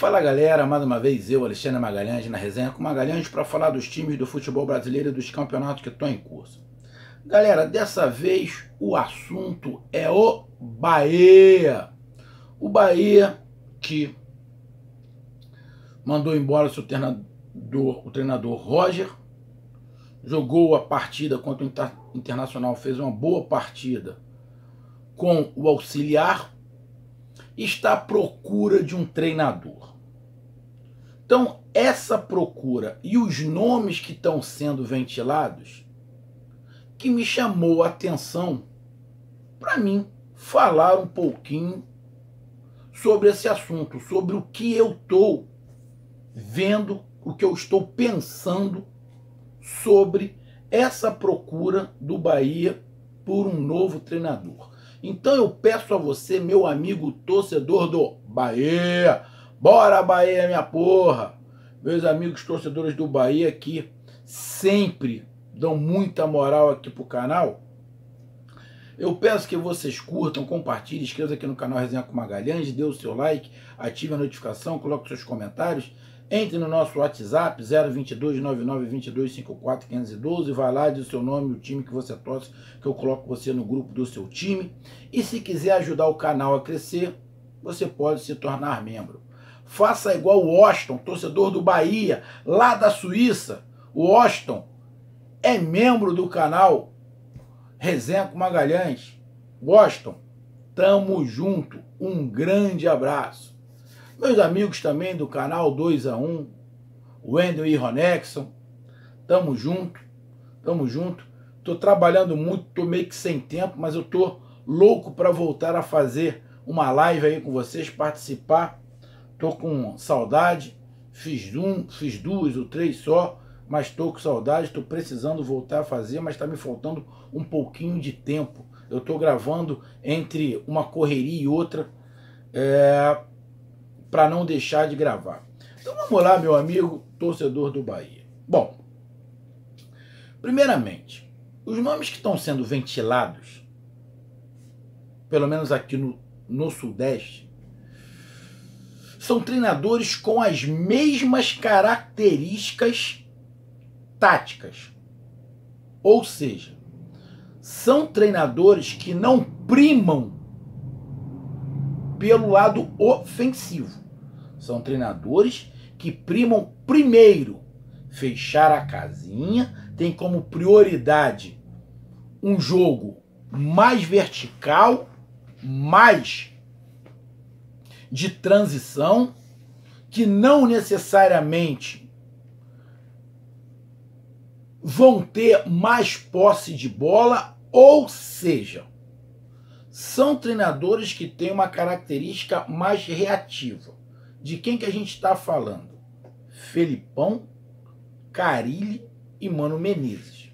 Fala galera, mais uma vez eu, Alexandre Magalhães, na resenha com Magalhães para falar dos times do futebol brasileiro e dos campeonatos que estão em curso. Galera, dessa vez o assunto é o Bahia. O Bahia que mandou embora o treinador Roger, jogou a partida contra o Internacional, fez uma boa partida com o auxiliar, está à procura de um treinador. Então, essa procura e os nomes que estão sendo ventilados, que me chamou a atenção para mim falar um pouquinho sobre esse assunto, sobre o que eu estou vendo, o que eu estou pensando sobre essa procura do Bahia por um novo treinador. Então eu peço a você, meu amigo torcedor do Bahia, bora Bahia, minha porra! Meus amigos torcedores do Bahia que sempre dão muita moral aqui pro canal, eu peço que vocês curtam, compartilhem, inscrevam aqui no canal Resenha com Magalhães, dê o seu like, ative a notificação, coloque seus comentários, entre no nosso WhatsApp 022 9922 54 512, vai lá, diz o seu nome, o time que você torce, que eu coloco você no grupo do seu time. E se quiser ajudar o canal a crescer, você pode se tornar membro. Faça igual o Washington, torcedor do Bahia, lá da Suíça. O Washington é membro do canal Resenha com Magalhães. Washington, tamo junto, um grande abraço. Meus amigos também do canal 2-1, Wendel e Ronexon, tamo junto, tamo junto. Tô trabalhando muito, tô meio que sem tempo, mas eu tô louco para voltar a fazer uma live aí com vocês, participar. Tô com saudade, fiz duas ou três só, mas tô com saudade, tô precisando voltar a fazer, mas tá me faltando um pouquinho de tempo. Eu tô gravando entre uma correria e outra, para não deixar de gravar. Então vamos lá, meu amigo torcedor do Bahia. Bom, primeiramente, os nomes que estão sendo ventilados, pelo menos aqui no Sudeste, são treinadores com as mesmas características táticas. Ou seja, são treinadores que não primam pelo lado ofensivo. São treinadores que primam primeiro fechar a casinha, tem como prioridade um jogo mais vertical, mais de transição, que não necessariamente vão ter mais posse de bola, ou seja, são treinadores que têm uma característica mais reativa. De quem que a gente está falando? Felipão, Carille e Mano Menezes.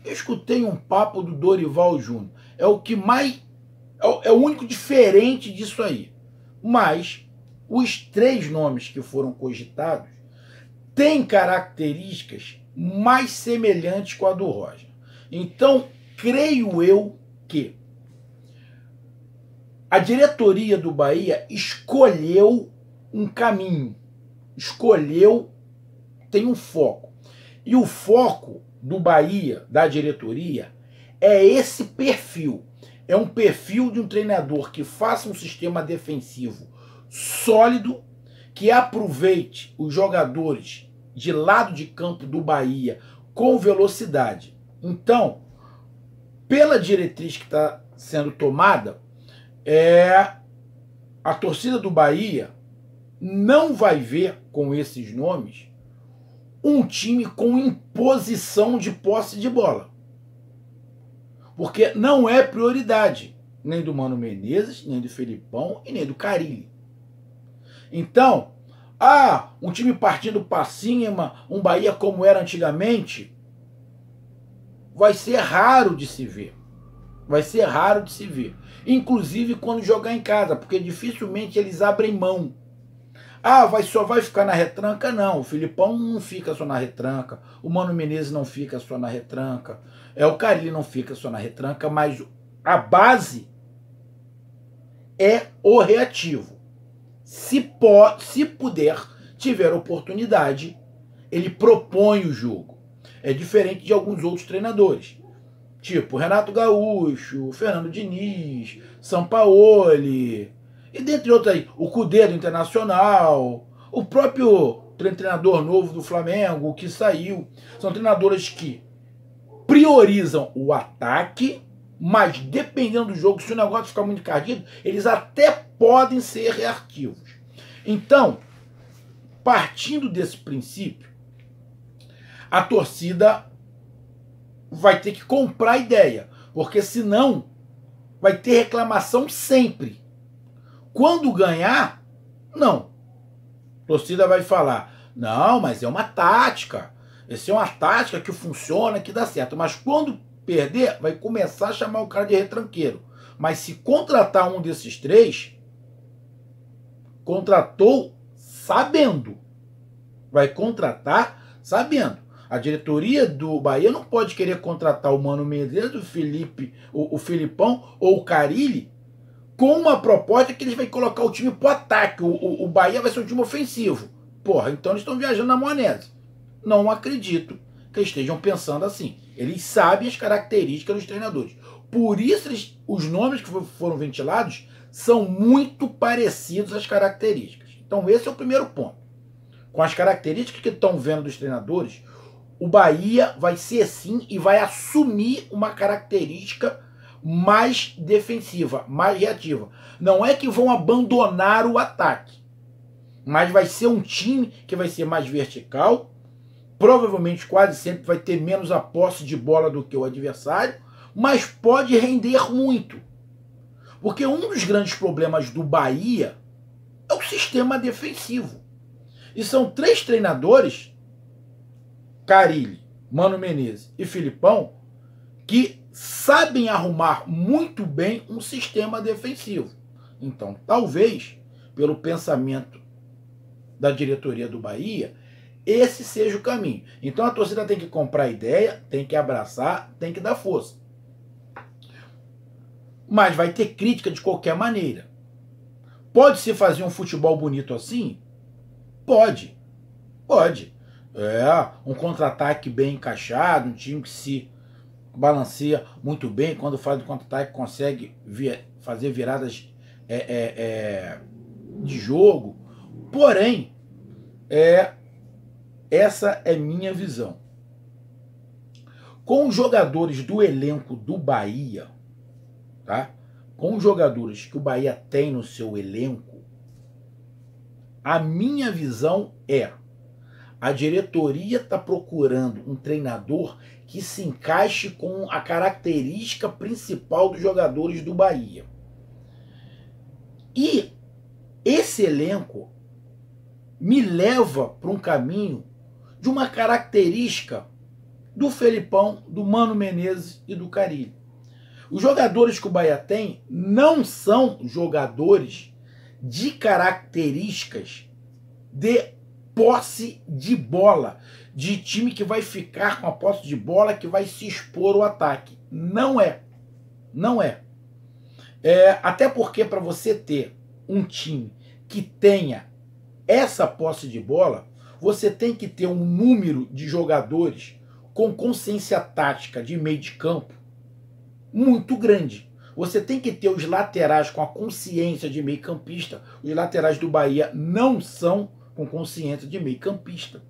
Eu escutei um papo do Dorival Júnior. É o que mais... É o único diferente disso aí. Mas os três nomes que foram cogitados têm características mais semelhantes com a do Roger. Então, creio eu que a diretoria do Bahia escolheu um caminho, tem um foco. E o foco do Bahia, da diretoria, é esse perfil. É um perfil de um treinador que faça um sistema defensivo sólido, que aproveite os jogadores de lado de campo do Bahia com velocidade. Então, pela diretriz que está sendo tomada, a torcida do Bahia não vai ver com esses nomes um time com imposição de posse de bola. Porque não é prioridade nem do Mano Menezes, nem do Felipão e nem do Carille. Então, um time partindo para cima, um Bahia como era antigamente, vai ser raro de se ver. Vai ser raro de se ver. Inclusive quando jogar em casa, porque dificilmente eles abrem mão. Só vai ficar na retranca? Não, o Felipão não fica só na retranca, o Mano Menezes não fica só na retranca, o Carille não fica só na retranca, mas a base é o reativo. se puder, tiver oportunidade, ele propõe o jogo. É diferente de alguns outros treinadores. Tipo Renato Gaúcho, Fernando Diniz, Sampaoli, e dentre outros aí, o Cudê do Internacional, o próprio treinador novo do Flamengo, que saiu. São treinadores que priorizam o ataque, mas dependendo do jogo, se o negócio ficar muito encardido, eles até podem ser reativos. Então, partindo desse princípio, a torcida vai ter que comprar a ideia, porque senão vai ter reclamação sempre. Quando ganhar, não. A torcida vai falar, não, mas é uma tática. Essa é uma tática que funciona, que dá certo. Mas quando perder, vai começar a chamar o cara de retranqueiro. Mas se contratar um desses três, contratou sabendo. Vai contratar sabendo. A diretoria do Bahia não pode querer contratar o Mano Menezes, o Filipão ou o Carille com uma proposta que eles vão colocar o time pro ataque. O Bahia vai ser um time ofensivo. Porra, então eles estão viajando na maionese. Não acredito que eles estejam pensando assim. Eles sabem as características dos treinadores. Por isso, os nomes que foram ventilados são muito parecidos às características. Então, esse é o primeiro ponto. Com as características que estão vendo dos treinadores, o Bahia vai ser sim e vai assumir uma característica mais defensiva, mais reativa. Não é que vão abandonar o ataque, mas vai ser um time que vai ser mais vertical, provavelmente quase sempre vai ter menos a posse de bola do que o adversário, mas pode render muito. Porque um dos grandes problemas do Bahia é o sistema defensivo. E são três treinadores, Carille, Mano Menezes e Filipão, que sabem arrumar muito bem um sistema defensivo. Então, talvez, pelo pensamento da diretoria do Bahia, esse seja o caminho. Então a torcida tem que comprar a ideia, tem que abraçar, tem que dar força. Mas vai ter crítica de qualquer maneira. Pode-se fazer um futebol bonito assim? Pode. Pode. Um contra-ataque bem encaixado, um time que se balanceia muito bem, quando faz o contra-ataque consegue fazer viradas de jogo. Porém, essa é minha visão. Com os jogadores do elenco do Bahia, tá? Com os jogadores que o Bahia tem no seu elenco, a minha visão a diretoria está procurando um treinador que se encaixe com a característica principal dos jogadores do Bahia. E esse elenco me leva para um caminho de uma característica do Felipão, do Mano Menezes e do Carille. Os jogadores que o Bahia tem não são jogadores de características de posse de bola, de time que vai ficar com a posse de bola, que vai se expor ao ataque. Não é. Não é. Até porque para você ter um time que tenha essa posse de bola, você tem que ter um número de jogadores com consciência tática de meio de campo muito grande. Você tem que ter os laterais com a consciência de meio campista. Os laterais do Bahia não são com consciência de meio campista.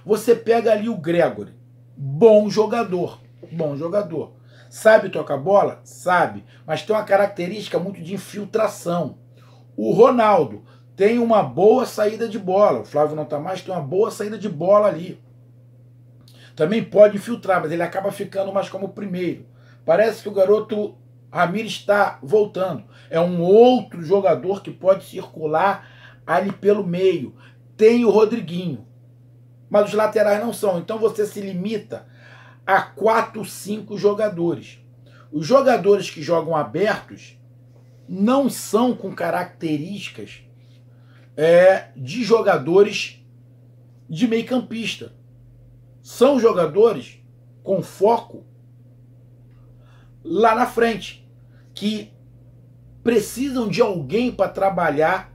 Você pega ali o Gregory, bom jogador, sabe tocar bola? Sabe, mas tem uma característica muito de infiltração. O Ronaldo tem uma boa saída de bola, o Flávio não está mais, tem uma boa saída de bola ali. Também pode infiltrar, mas ele acaba ficando mais como o primeiro. Parece que o garoto Ramires está voltando. É um outro jogador que pode circular ali pelo meio. Tem o Rodriguinho, mas os laterais não são. Então você se limita a 4, 5 jogadores. Os jogadores que jogam abertos não são com características de jogadores de meio campista. São jogadores com foco lá na frente, que precisam de alguém para trabalhar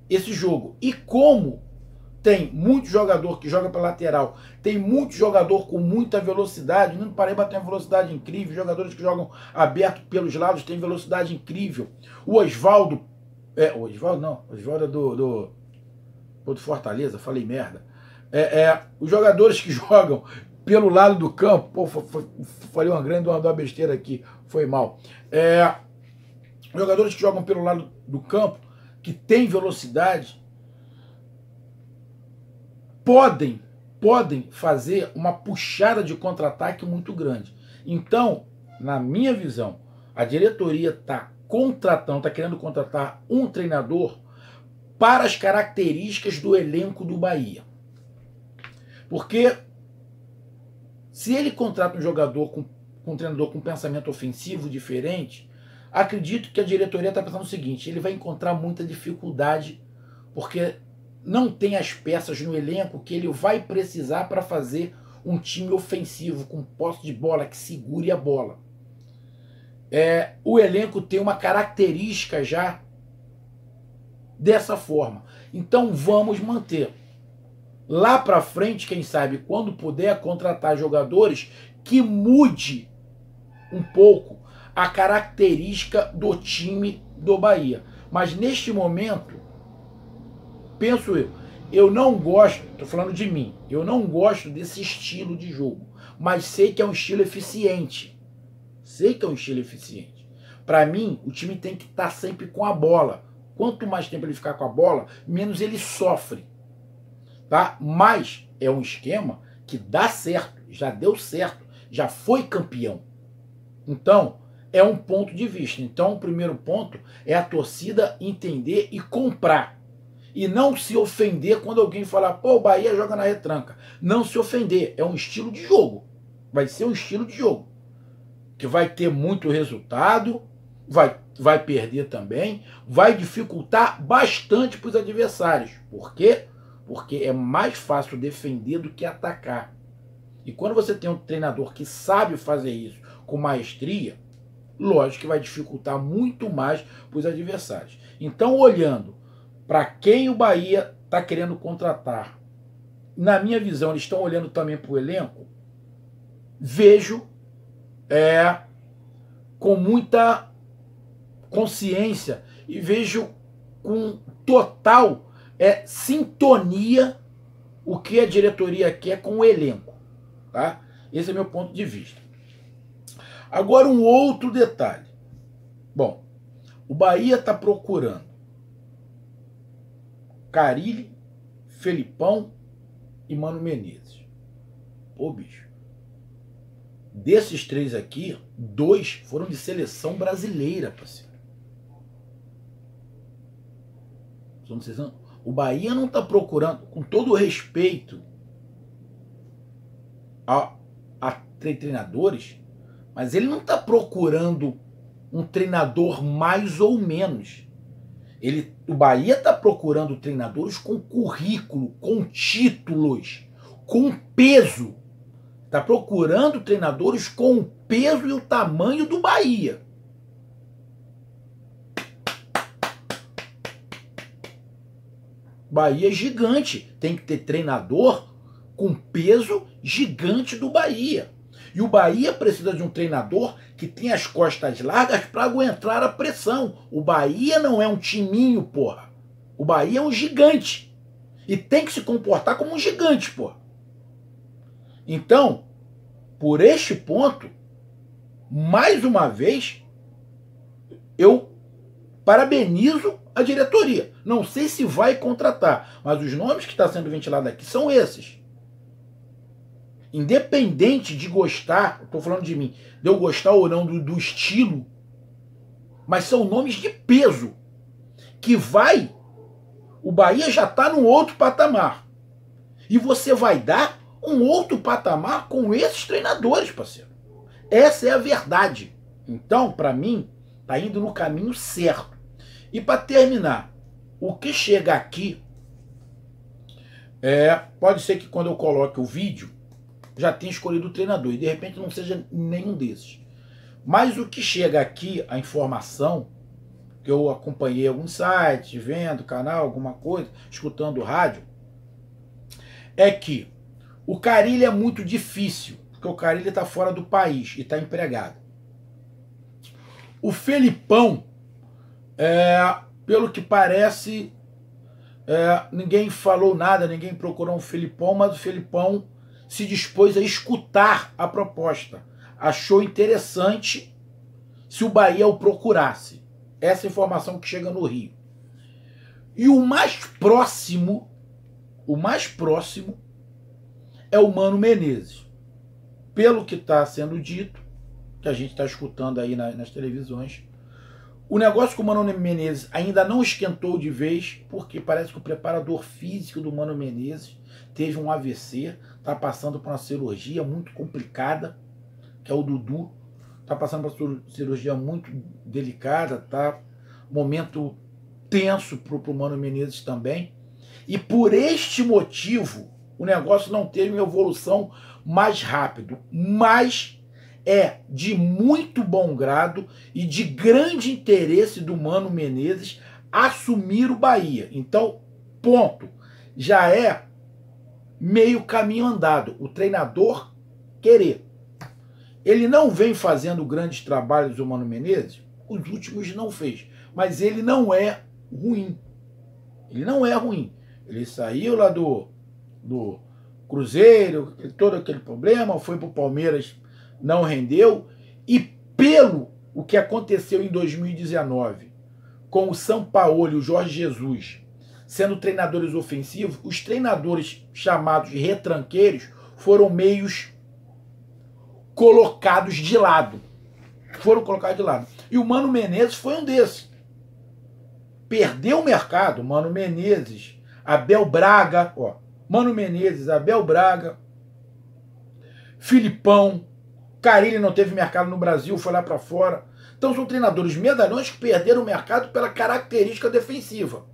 esse jogo. E como tem muito jogador que joga pela lateral, tem muito jogador com muita velocidade, no Paraíba tem uma velocidade incrível, jogadores que jogam aberto pelos lados têm velocidade incrível. O Oswaldo, o Oswaldo não, o Oswaldo é do Fortaleza, falei merda. Os jogadores que jogam pelo lado do campo, pô, falei uma besteira aqui, foi mal. Jogadores que jogam pelo lado do campo, que tem velocidade, podem fazer uma puxada de contra-ataque muito grande. Então, na minha visão, a diretoria está querendo contratar um treinador para as características do elenco do Bahia. Porque se ele contrata um jogador um treinador com pensamento ofensivo diferente, acredito que a diretoria está pensando o seguinte: ele vai encontrar muita dificuldade, porque não tem as peças no elenco que ele vai precisar para fazer um time ofensivo, com posse de bola, que segure a bola. O elenco tem uma característica já dessa forma. Então vamos manter. Lá para frente, quem sabe, quando puder, contratar jogadores que mude um pouco a característica do time do Bahia. Mas neste momento, penso eu não gosto, estou falando de mim, eu não gosto desse estilo de jogo, mas sei que é um estilo eficiente. Para mim, o time tem que estar sempre com a bola. Quanto mais tempo ele ficar com a bola, menos ele sofre. Tá? Mas é um esquema que dá certo, já deu certo, já foi campeão. Então, é um ponto de vista. Então, o primeiro ponto é a torcida entender e comprar. E não se ofender quando alguém falar, pô, o Bahia joga na retranca. Não se ofender, é um estilo de jogo. Vai ser um estilo de jogo. Que vai ter muito resultado, vai perder também, vai dificultar bastante para os adversários. Por quê? Porque é mais fácil defender do que atacar. E quando você tem um treinador que sabe fazer isso com maestria, lógico que vai dificultar muito mais para os adversários. Então, olhando para quem o Bahia está querendo contratar, na minha visão, eles estão olhando também para o elenco, vejo com muita consciência e vejo com total sintonia o que a diretoria quer com o elenco. Tá? Esse é meu ponto de vista. Agora, um outro detalhe. Bom, o Bahia está procurando Carille, Felipão e Mano Menezes. Pô, bicho. Desses três aqui, 2 foram de seleção brasileira, parceiro. O Bahia não está procurando, com todo o respeito a treinadores, mas ele não está procurando um treinador mais ou menos. O Bahia está procurando treinadores com currículo, com títulos, com peso. Está procurando treinadores com o peso e o tamanho do Bahia. Bahia é gigante. Tem que ter treinador com peso gigante do Bahia. E o Bahia precisa de um treinador que tenha as costas largas para aguentar a pressão. O Bahia não é um timinho, porra. O Bahia é um gigante. E tem que se comportar como um gigante, porra. Então, por este ponto, mais uma vez, eu parabenizo a diretoria. Não sei se vai contratar, mas os nomes que estão sendo ventilados aqui são esses. Independente de gostar, estou falando de mim, de eu gostar ou não do estilo, mas são nomes de peso, que o Bahia já está num outro patamar. E você vai dar um outro patamar com esses treinadores, parceiro. Essa é a verdade. Então, para mim, está indo no caminho certo. E para terminar, o que chega aqui, pode ser que quando eu coloque o vídeo, já tenha escolhido o treinador, e de repente não seja nenhum desses. Mas o que chega aqui, a informação, que eu acompanhei alguns sites, vendo canal, alguma coisa, escutando rádio, é que o Carille é muito difícil, porque o Carille está fora do país e está empregado. O Felipão, pelo que parece, ninguém falou nada, ninguém procurou um Felipão, mas o Felipão se dispôs a escutar a proposta. Achou interessante se o Bahia o procurasse. Essa informação que chega no Rio. E o mais próximo é o Mano Menezes. Pelo que está sendo dito, que a gente está escutando aí nas televisões, o negócio com o Mano Menezes ainda não esquentou de vez, porque parece que o preparador físico do Mano Menezes teve um AVC, está passando por uma cirurgia muito complicada, que é o Dudu, está passando por uma cirurgia muito delicada, tá? Momento tenso para o Mano Menezes também. E por este motivo, o negócio não teve uma evolução mais rápido, mas é de muito bom grado e de grande interesse do Mano Menezes assumir o Bahia. Então, ponto. Já é meio caminho andado. O treinador querer. Ele não vem fazendo grandes trabalhos, o Mano Menezes, os últimos não fez, mas ele não é ruim. Ele não é ruim. Ele saiu lá do Cruzeiro, todo aquele problema, foi para o Palmeiras, não rendeu, e pelo o que aconteceu em 2019 com o Sampaoli e o Jorge Jesus sendo treinadores ofensivos, os treinadores chamados retranqueiros foram meios colocados de lado. E o Mano Menezes foi um desses. Perdeu o mercado. Mano Menezes, Abel Braga, Mano Menezes, Abel Braga, Filipão, Carille não teve mercado no Brasil, foi lá para fora. Então são treinadores medalhões que perderam o mercado pela característica defensiva.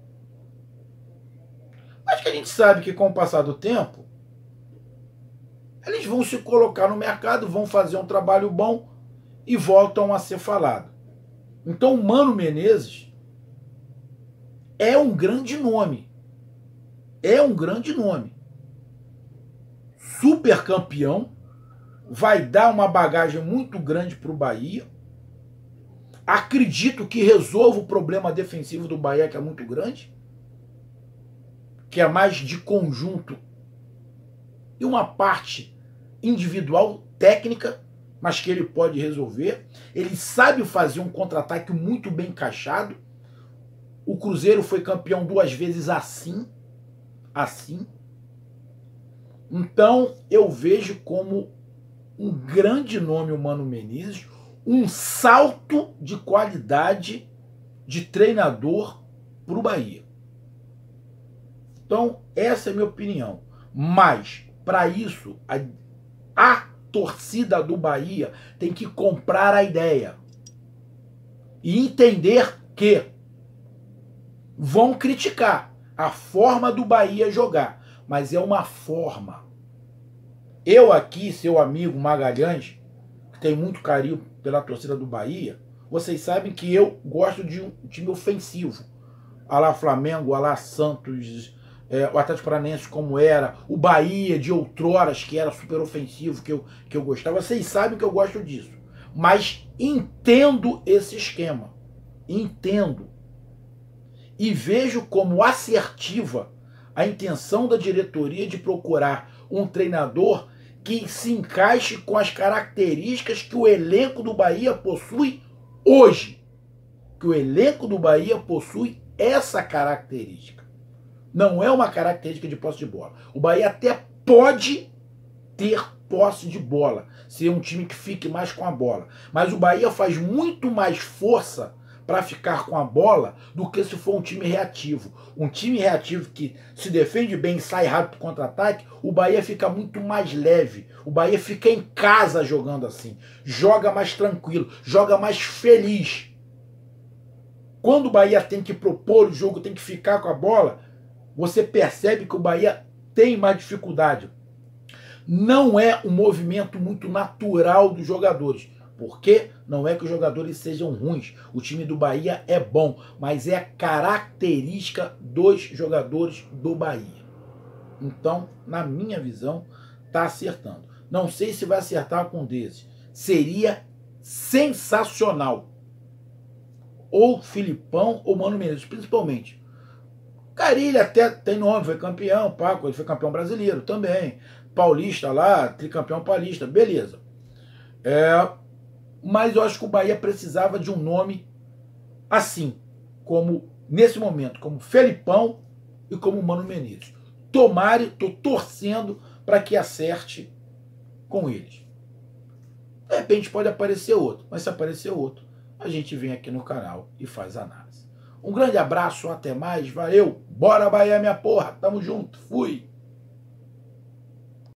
Mas que a gente sabe que com o passar do tempo, eles vão se colocar no mercado, vão fazer um trabalho bom e voltam a ser falado. Então o Mano Menezes é um grande nome. É um grande nome. Super campeão, vai dar uma bagagem muito grande para o Bahia. Acredito que resolva o problema defensivo do Bahia, que é muito grande, que é mais de conjunto e uma parte individual, técnica, mas que ele pode resolver. Ele sabe fazer um contra-ataque muito bem encaixado. O Cruzeiro foi campeão 2 vezes assim. Então eu vejo como um grande nome o Mano Menezes, um salto de qualidade de treinador para o Bahia. Então essa é a minha opinião. Mas para isso a torcida do Bahia tem que comprar a ideia e entender que vão criticar a forma do Bahia jogar, mas é uma forma. Eu aqui, seu amigo Magalhães, que tem muito carinho pela torcida do Bahia, vocês sabem que eu gosto de um time ofensivo, a lá Flamengo, a lá Santos, o Atlético Paranaense como era, o Bahia de outroras, que era super ofensivo, que eu gostava. Vocês sabem que eu gosto disso. Mas entendo esse esquema. Entendo. E vejo como assertiva a intenção da diretoria de procurar um treinador que se encaixe com as características que o elenco do Bahia possui hoje. Que o elenco do Bahia possui essa característica. Não é uma característica de posse de bola. O Bahia até pode ter posse de bola, ser um time que fique mais com a bola. Mas o Bahia faz muito mais força para ficar com a bola do que se for um time reativo. Um time reativo que se defende bem e sai rápido para o contra-ataque, o Bahia fica muito mais leve. O Bahia fica em casa jogando assim. Joga mais tranquilo, joga mais feliz. Quando o Bahia tem que propor o jogo, tem que ficar com a bola, você percebe que o Bahia tem mais dificuldade. Não é um movimento muito natural dos jogadores. Porque não é que os jogadores sejam ruins. O time do Bahia é bom, mas é a característica dos jogadores do Bahia. Então, na minha visão, está acertando. Não sei se vai acertar com um desses. Seria sensacional. Ou Filipão ou Mano Menezes, principalmente. Carilli até tem nome, foi campeão, Paco, ele foi campeão brasileiro também. Paulista lá, tricampeão paulista, beleza. Mas eu acho que o Bahia precisava de um nome assim, como nesse momento, como Felipão e como Mano Menezes. Tomara, estou torcendo para que acerte com eles. De repente pode aparecer outro, mas se aparecer outro, a gente vem aqui no canal e faz análise. Um grande abraço, até mais, valeu, bora Bahia minha porra, tamo junto, fui!